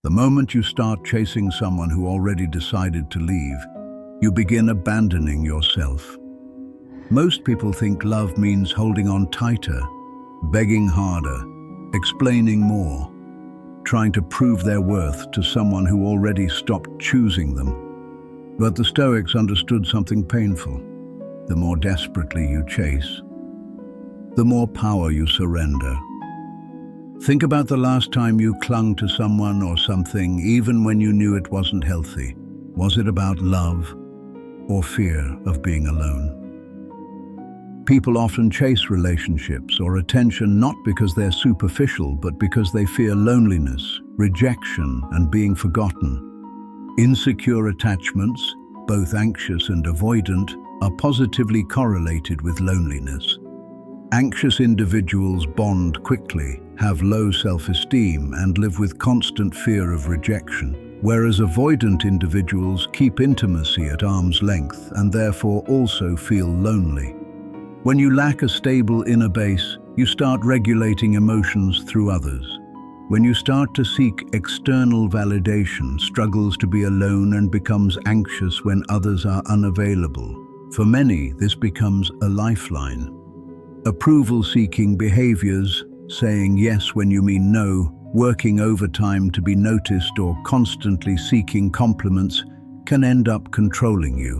The moment you start chasing someone who already decided to leave, you begin abandoning yourself. Most people think love means holding on tighter, begging harder, explaining more, trying to prove their worth to someone who already stopped choosing them. But the Stoics understood something painful. The more desperately you chase, the more power you surrender. Think about the last time you clung to someone or something, even when you knew it wasn't healthy. Was it about love or fear of being alone? People often chase relationships or attention not because they're superficial, but because they fear loneliness, rejection, and being forgotten. Insecure attachments, both anxious and avoidant, are positively correlated with loneliness. Anxious individuals bond quickly, have low self-esteem, and live with constant fear of rejection, whereas avoidant individuals keep intimacy at arm's length and therefore also feel lonely. When you lack a stable inner base, you start regulating emotions through others. When you start to seek external validation, struggles to be alone and becomes anxious when others are unavailable. For many, this becomes a lifeline. Approval-seeking behaviors, saying yes when you mean no, working overtime to be noticed, or constantly seeking compliments can end up controlling you.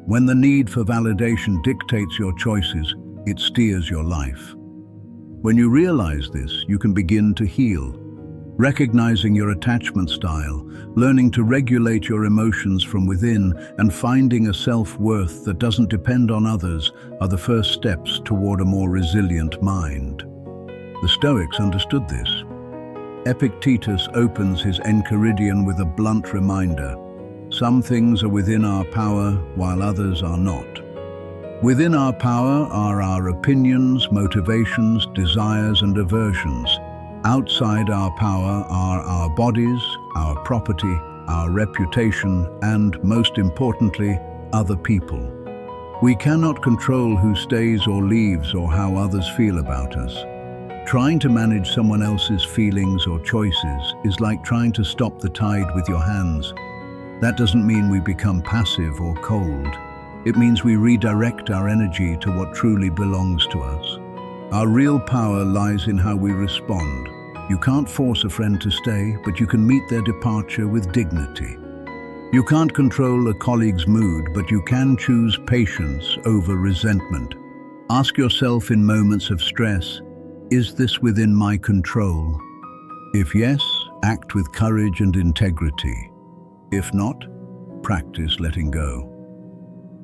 When the need for validation dictates your choices, it steers your life. When you realize this, you can begin to heal. Recognizing your attachment style, learning to regulate your emotions from within, and finding a self-worth that doesn't depend on others are the first steps toward a more resilient mind. The Stoics understood this. Epictetus opens his Enchiridion with a blunt reminder: some things are within our power, while others are not. Within our power are our opinions, motivations, desires, and aversions. Outside our power are our bodies, our property, our reputation, and, most importantly, other people. We cannot control who stays or leaves or how others feel about us. Trying to manage someone else's feelings or choices is like trying to stop the tide with your hands. That doesn't mean we become passive or cold. It means we redirect our energy to what truly belongs to us. Our real power lies in how we respond. You can't force a friend to stay, but you can meet their departure with dignity. You can't control a colleague's mood, but you can choose patience over resentment. Ask yourself in moments of stress, is this within my control? If yes, act with courage and integrity. If not, practice letting go.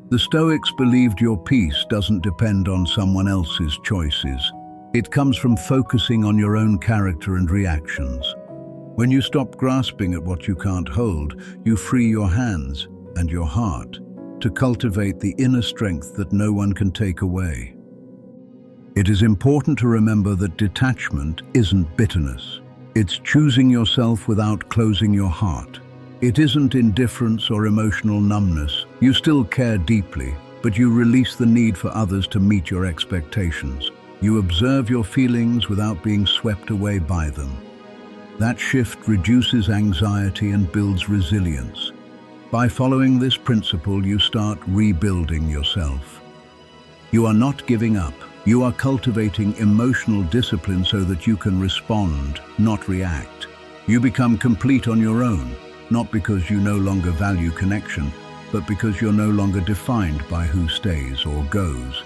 The Stoics believed your peace doesn't depend on someone else's choices. It comes from focusing on your own character and reactions. When you stop grasping at what you can't hold, you free your hands and your heart to cultivate the inner strength that no one can take away. It is important to remember that detachment isn't bitterness. It's choosing yourself without closing your heart. It isn't indifference or emotional numbness. You still care deeply, but you release the need for others to meet your expectations. You observe your feelings without being swept away by them. That shift reduces anxiety and builds resilience. By following this principle, you start rebuilding yourself. You are not giving up. You are cultivating emotional discipline so that you can respond, not react. You become complete on your own, not because you no longer value connection, but because you're no longer defined by who stays or goes.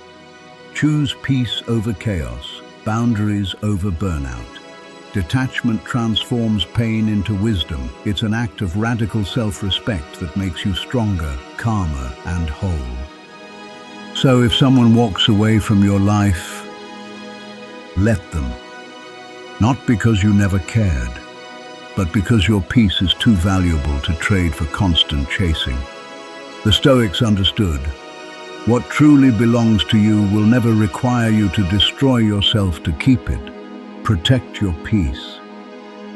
Choose peace over chaos, boundaries over burnout. Detachment transforms pain into wisdom. It's an act of radical self-respect that makes you stronger, calmer, and whole. So if someone walks away from your life, let them. Not because you never cared, but because your peace is too valuable to trade for constant chasing. The Stoics understood. What truly belongs to you will never require you to destroy yourself to keep it. Protect your peace.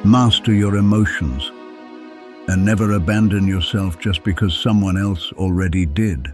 Master your emotions. And never abandon yourself just because someone else already did.